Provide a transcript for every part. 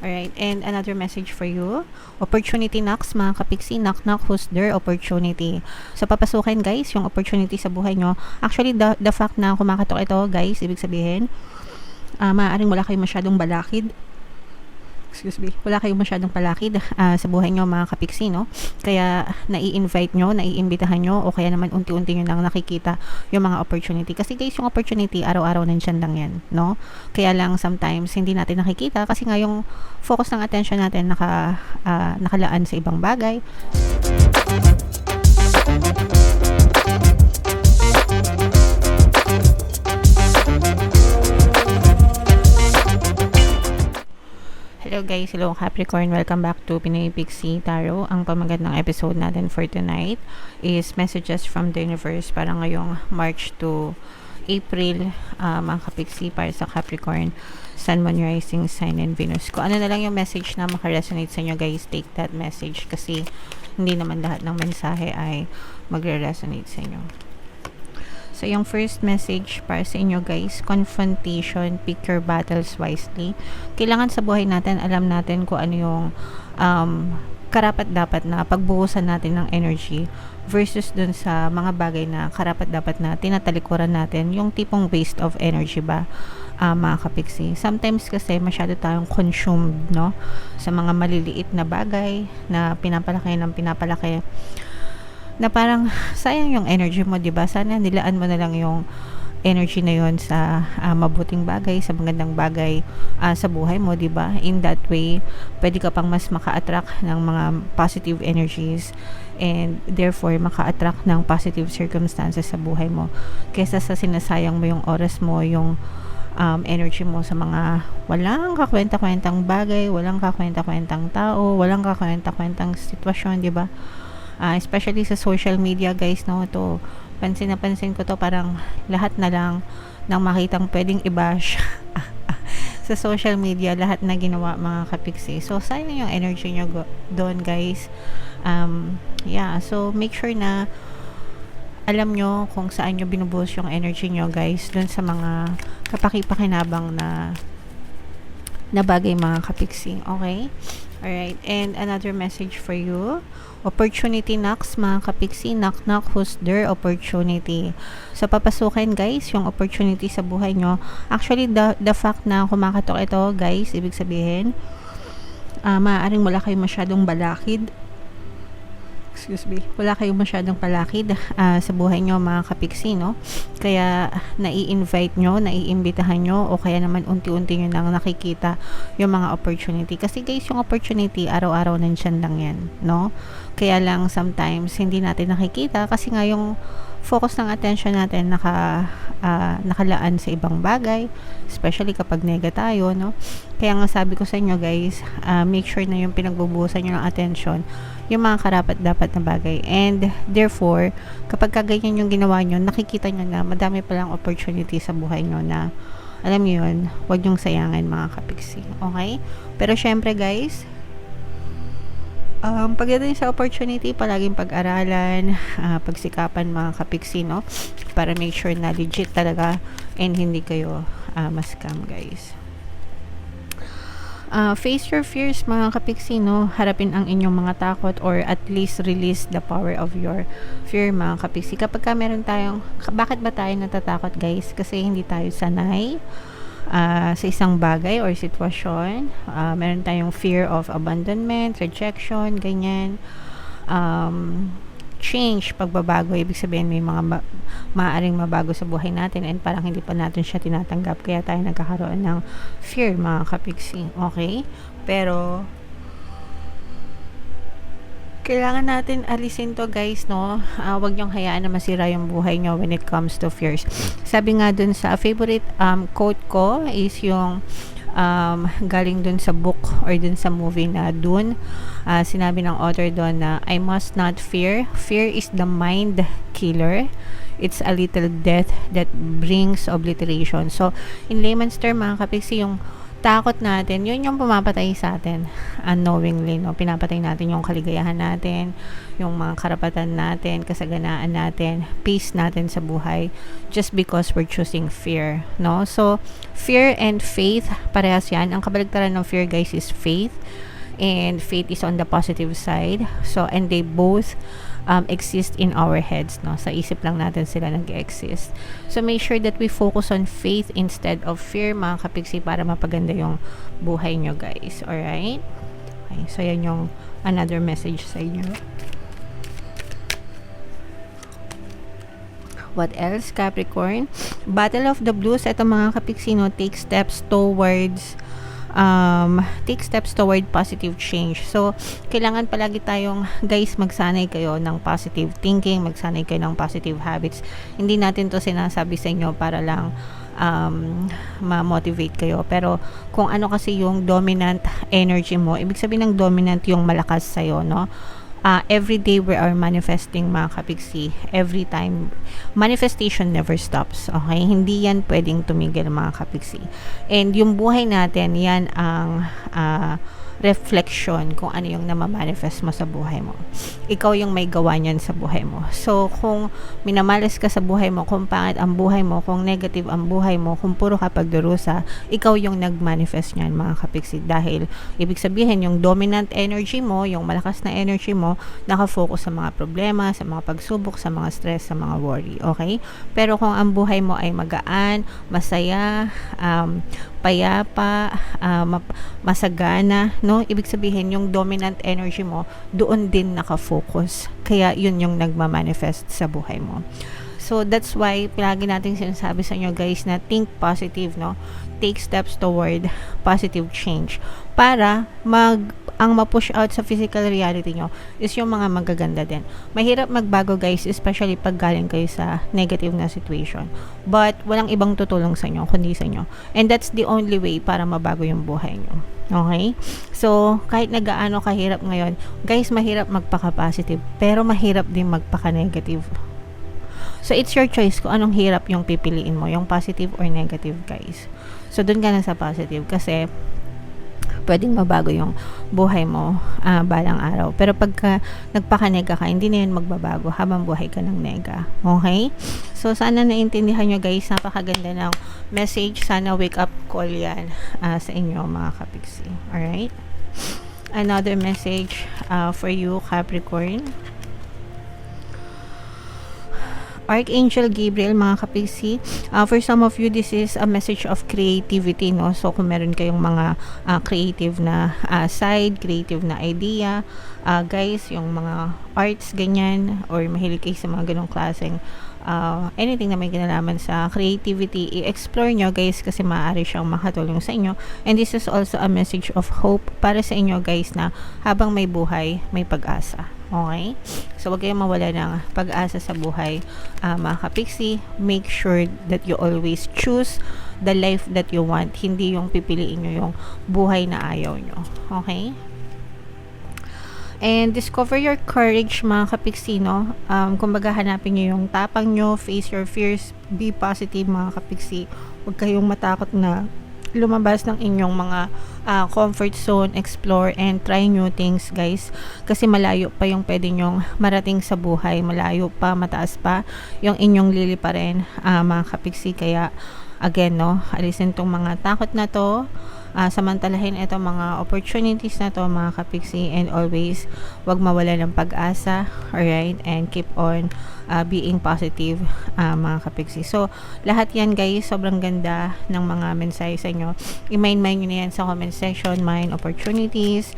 Alright, and another message for you. Opportunity knocks, mga kapiksi. Knock, knock, who's there? Opportunity. So, papasukin, guys, yung opportunity sa buhay nyo. Actually, the fact na kumakatok ito, guys, ibig sabihin, maaaring wala kayong masyadong balakid. Wala kayong masyadong palakid sa buhay nyo, mga kapiksi, no? Kaya, nai-invite nyo, naiimbitahan nyo, o kaya naman unti-unti nyo lang nakikita yung mga opportunity. Kasi guys, yung opportunity, araw-araw nandyan lang yan, no? Kaya lang, sometimes, hindi natin nakikita kasi nga yung focus ng attention natin nakalaan sa ibang bagay. Hello guys, hello Capricorn, welcome back to Pinoy Pixie Tarot. Ang pamagandang episode natin for tonight is messages from the universe para ngayong March to April, mga kapixie, para sa Capricorn, Sun, Moon, Rising, Sign, and Venus. Kung ano na lang yung message na makaresonate sa inyo guys, take that message kasi hindi naman lahat ng mensahe ay magre-resonate sa inyo. So, yung first message para sa inyo guys, confrontation, pick your battles wisely. Kailangan sa buhay natin, alam natin kung ano yung karapat-dapat na pagbuhusan natin ng energy versus dun sa mga bagay na karapat-dapat na tinatalikuran natin, yung tipong waste of energy ba, mga kapiksi. Sometimes kasi masyado tayong consumed, no? Sa mga maliliit na bagay na pinapalaki na parang sayang yung energy mo, 'di ba? Sana nilaan mo na lang yung energy na yon sa mabuting bagay, sa magandang bagay sa buhay mo, 'di ba? In that way, pwede ka pang mas maka-attract ng mga positive energies and therefore maka-attract ng positive circumstances sa buhay mo kaysa sa sinasayang mo yung oras mo, yung energy mo sa mga walang kakwenta-kwentang bagay, walang kakwenta-kwentang tao, walang kakwenta-kwentang sitwasyon, 'di ba? Especially sa social media guys, no, to pansin ko to, parang lahat na lang ng makitang pwedeng i-bash sa social media, lahat na ginawa, mga kapiksi. So sayang yung energy nyo doon guys. So make sure na alam nyo kung saan nyo binubuhos yung energy nyo guys, doon sa mga kapaki-pakinabang na bagay, mga kapiksi. Okay? Alright, and another message for you. Opportunity knocks, mga kapiksi. Knock, knock, who's there? Opportunity. So, papasukin guys yung opportunity sa buhay nyo. Actually, the fact na kumakatok ito guys, ibig sabihin, maaaring wala kayong masyadong balakid. Wala kayong masyadong palakid sa buhay nyo, mga kapiksi, no? Kaya, nai-invite nyo, naiimbitahan nyo, o kaya naman unti-unti nyo lang nakikita yung mga opportunity. Kasi guys, yung opportunity, araw-araw nandyan lang yan, no? Kaya lang, sometimes, hindi natin nakikita kasi nga yung focus ng attention natin nakalaan sa ibang bagay, especially kapag nega tayo, no? Kaya nga sabi ko sa inyo guys, make sure na yung pinagbubuhusan nyo ng attention yung mga karapat-dapat na bagay, and therefore kapag kaganyan yung ginawa nyo, nakikita nyo na madami palang opportunity sa buhay nyo na, alam nyo yun, huwag nyong sayangin, mga kapiksi. Okay? Pero syempre guys, pagdating sa opportunity, palaging pag-aralan, pagsikapan, mga kapiksi, no? Para make sure na legit talaga and hindi kayo ma-scam guys. Face your fears, mga kapiksi, no? Harapin ang inyong mga takot, or at least release the power of your fear, mga kapiksi. Kapag meron tayong, bakit ba tayo natatakot guys? Kasi hindi tayo sanay sa isang bagay or sitwasyon. Meron tayong fear of abandonment, rejection, ganyan. Change, pagbabago, ibig sabihin may mga maaaring mabago sa buhay natin and parang hindi pa natin siya tinatanggap, kaya tayo nagkakaroon ng fear, mga kapiksi. Okay? Pero kailangan natin alisin to guys, no? Wag niyong hayaan na masira yung buhay niyo when it comes to fears. Sabi nga dun sa favorite quote ko is yung galing dun sa book or dun sa movie na Dune. Sinabi ng author dun na I must not fear. Fear is the mind killer. It's a little death that brings obliteration. So, in layman's term, mga kapiksi, yung takot natin, yun yung pumapatay sa atin unknowingly, no? Pinapatay natin yung kaligayahan natin, yung mga karapatan natin, kasaganaan natin, peace natin sa buhay, just because we're choosing fear, no? So, fear and faith, parehas yan. Ang kabaligtaran ng fear, guys, is faith. And faith is on the positive side. So, and they both exist in our heads, no? Sa isip lang natin sila nag-exist. So, make sure that we focus on faith instead of fear, mga kapigsi, para mapaganda yung buhay nyo, guys. Alright? Okay, so yan yung another message sa inyo. What else, Capricorn? Battle of the Blues. Ito, mga kapigsi, no? Take steps towards positive change. So, kailangan palagi tayong, guys, magsanay kayo ng positive thinking, magsanay kayo ng positive habits. Hindi natin to sinasabi sa inyo para lang ma-motivate kayo. Pero, kung ano kasi yung dominant energy mo, ibig sabihin ng dominant yung malakas sa'yo, no? Every day we are manifesting, mga kapigsi. Every time. Manifestation never stops. Okay? Hindi yan pwedeng tumigil, mga kapigsi. And yung buhay natin, yan ang reflection kung ano yung namamanifest mo sa buhay mo. Ikaw yung may gawa niyan sa buhay mo. So, kung minamalas ka sa buhay mo, kung pangit ang buhay mo, kung negative ang buhay mo, kung puro ka pagdurusa, ikaw yung nag-manifest niyan, mga kapigsi. Dahil, ibig sabihin, yung dominant energy mo, yung malakas na energy mo, nakafocus sa mga problema, sa mga pagsubok, sa mga stress, sa mga worry. Okay? Pero kung ang buhay mo ay magaan, masaya, payapa, masagana, no? Ibig sabihin, yung dominant energy mo, doon din nakafocus. Kaya, yun yung nagmamanifest sa buhay mo. So, that's why, palagi natin sinasabi sa inyo, guys, na think positive, no? Take steps toward positive change. Para, ang ma-push out sa physical reality nyo is yung mga magaganda din. Mahirap magbago, guys, especially pag galing kayo sa negative na situation. But, walang ibang tutulong sa inyo, kundi sa inyo. And that's the only way para mabago yung buhay nyo. Okay? So, kahit nagaano kahirap ngayon, guys, mahirap magpaka-positive, pero mahirap din magpaka-negative. So, it's your choice kung anong hirap yung pipiliin mo, yung positive or negative, guys. So, dun ka na sa positive kasi pwedeng mabago yung buhay mo balang araw. Pero pagka nagpakanega ka, hindi na yun magbabago habang buhay ka ng nega. Okay? So, sana naintindihan nyo, guys. Napakaganda ng message. Sana wake up call yan sa inyo, mga kapigsi. Alright? Another message for you, Capricorn. Archangel Gabriel, mga kapigsi. For some of you, this is a message of creativity, no? So, kung meron kayong mga creative na side, creative na idea, guys, yung mga arts, ganyan, or mahilig kayo sa mga ganong klaseng anything na may kinalaman sa creativity, i-explore nyo, guys, kasi maaari siyang makatulong sa inyo. And this is also a message of hope para sa inyo, guys, na habang may buhay, may pag-asa. Okay? So, wag kayong mawala ng pag-asa sa buhay, mga kapigsi. Make sure that you always choose the life that you want. Hindi yung pipiliin nyo yung buhay na ayaw nyo. Okay? And discover your courage, mga kapigsi, no? Kumbaga, hanapin nyo yung tapang nyo, face your fears, be positive, mga kapigsi. Huwag kayong matakot na lumabas ng inyong mga comfort zone, explore, and try new things, guys. Kasi malayo pa yung pwede nyong marating sa buhay. Malayo pa, mataas pa yung inyong liliparin, mga kapigsi. Kaya, again, no, alisin tong mga takot na to. Samantalahin ito mga opportunities na to, mga kapigsi, and always wag mawala ng pag-asa. Alright? And keep on being positive, mga kapigsi. So, lahat yan, guys, sobrang ganda ng mga mensahe sa inyo. I-mind nyo na yan sa comment section. Mind opportunities,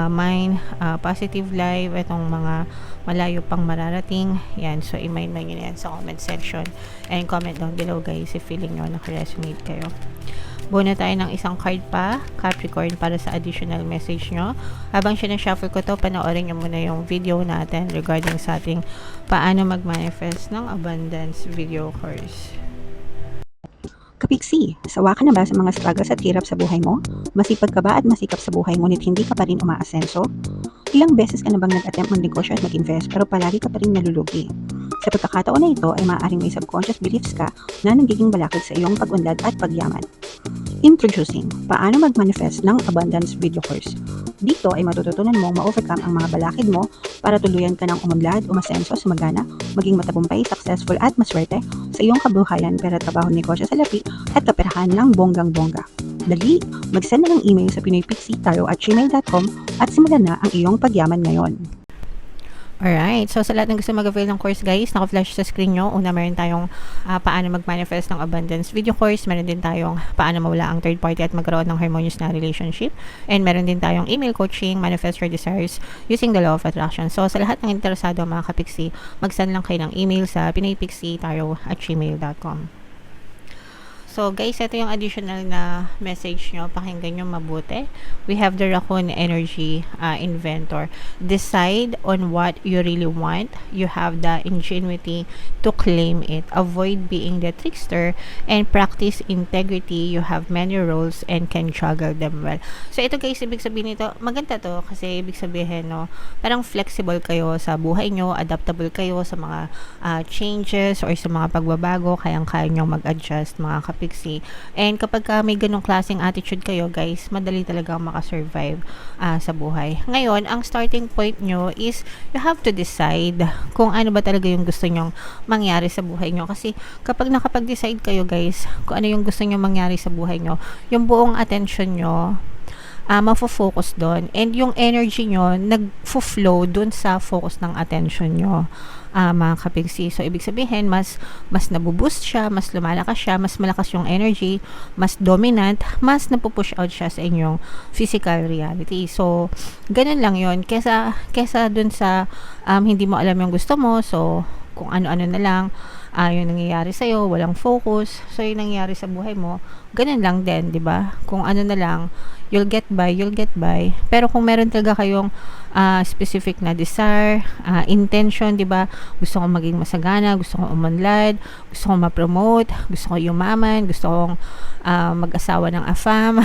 mind positive life, itong mga malayo pang mararating. Yan. So, i-mind nyo na yan sa comment section. And comment down below, guys, if feeling nyo nakaresonate kayo. Buo na tayo ng isang card pa, Capricorn, para sa additional message nyo. Habang sinashuffle ko to, panoorin nyo muna yung video natin regarding sa ating paano mag-manifest ng abundance video course. Kapigsi, sawa ka na ba sa mga struggles at hirap sa buhay mo? Masipag ka ba at masikap sa buhay ngunit hindi ka pa rin umaasenso? Ilang beses ka na bang nag-attempt magnegosyo at mag-invest pero palagi ka pa rin nalulugi? Sa pagkakataon na ito ay maaaring may subconscious beliefs ka na nagiging balakid sa iyong pag-unlad at pagyaman. Introducing, paano mag-manifest ng abundance video course. Dito ay matututunan mong ma-overcome ang mga balakid mo para tuluyan ka ng umunlad, umasenso, sumagana, maging matagumpay, successful at maswerte sa iyong kabuhayan, pera, trabaho, negosyo, salapi at kaperahan ng bonggang-bongga. Dali, mag-send na ng email sa pinoypixie@gmail.com at simulan na ang iyong pagyaman ngayon. Alright, so sa lahat ng gusto mag-avail ng course guys, naka-flash sa screen nyo. Una, meron tayong paano mag-manifest ng abundance video course. Meron din tayong paano mawala ang third party at magkaroon ng harmonious na relationship. And meron din tayong email coaching, manifest your desires using the law of attraction. So sa lahat ng interesado mga kapiksi, mag-send lang kayo ng email sa pinoypixie@gmail.com. So guys, ito yung additional na message nyo. Pakinggan nyo mabuti. We have the Raccoon Energy Inventor. Decide on what you really want. You have the ingenuity to claim it. Avoid being the trickster and practice integrity. You have many roles and can juggle them well. So ito guys, ibig sabihin nito, maganda to kasi ibig sabihin, no, parang flexible kayo sa buhay nyo, adaptable kayo sa mga changes or sa mga pagbabago, kayang-kaya nyo mag-adjust mga kapiksi. And kapag may ganong klaseng attitude kayo guys, madali talaga makasurvive sa buhay. Ngayon, ang starting point nyo is you have to decide kung ano ba talaga yung gusto nyong mangyari sa buhay nyo. Kasi kapag nakapag-decide kayo guys, kung ano yung gusto nyong mangyari sa buhay nyo, yung buong attention nyo mafo-focus doon. And yung energy nyo, nag-flow doon sa focus ng attention nyo, mga kapigsi. So, ibig sabihin, mas nabuboost siya, mas lumalakas siya, mas malakas yung energy, mas dominant, mas napupush out siya sa inyong physical reality. So, ganun lang yon kesa doon sa hindi mo alam yung gusto mo. So, kung ano-ano na lang yung nangyayari sa'yo, walang focus. So, yung nangyayari sa buhay mo, ganun lang din, di ba? Kung ano na lang, you'll get by. Pero kung meron talaga kayong specific na desire, intention, di ba? Gusto kong maging masagana, gusto kong umunlad, gusto kong ma-promote, gusto kong yumaman, gusto kong mag-asawa ng afam.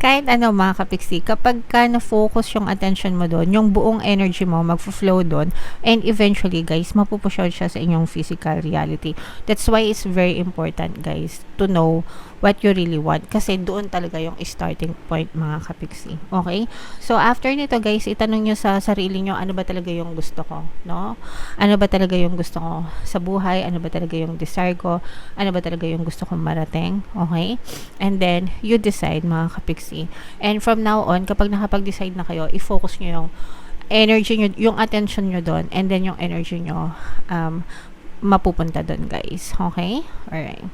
Kahit ano mga kapiksi, kapag ka na-focus yung attention mo doon, yung buong energy mo mag-flow doon, and eventually guys, mapupush out siya sa inyong physical reality. That's why it's very important guys to know what you really want, kasi doon talaga yung starting point mga kapiksi. Okay? So after nito guys, itanong nyo sa sarili nyo, ano ba talaga yung gusto ko, no? Ano ba talaga yung gusto ko sa buhay? Ano ba talaga yung desire ko? Ano ba talaga yung gusto kong marating? Okay? And then you decide mga kapiksi. And from now on, kapag nakapag-decide na kayo, i-focus nyo yung energy nyo, yung attention nyo doon, and then yung energy nyo mapupunta doon guys. Okay? Alright.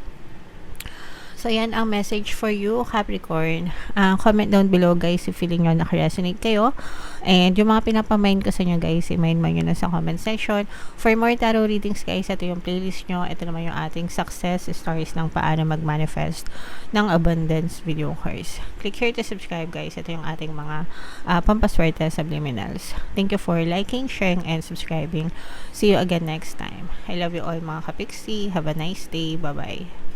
So, yan ang message for you, Capricorn. Comment down below, guys, if feeling nyo nakaresonate kayo. And yung mga pinapamind ko sa inyo, guys, i-mind mo nyo na sa comment section. For more tarot readings, guys, ito yung playlist nyo. Ito naman yung ating success stories ng paano mag-manifest ng abundance video course. Click here to subscribe, guys. Ito yung ating mga pampaswerte subliminals. Thank you for liking, sharing, and subscribing. See you again next time. I love you all, mga kapiksi. Have a nice day. Bye-bye.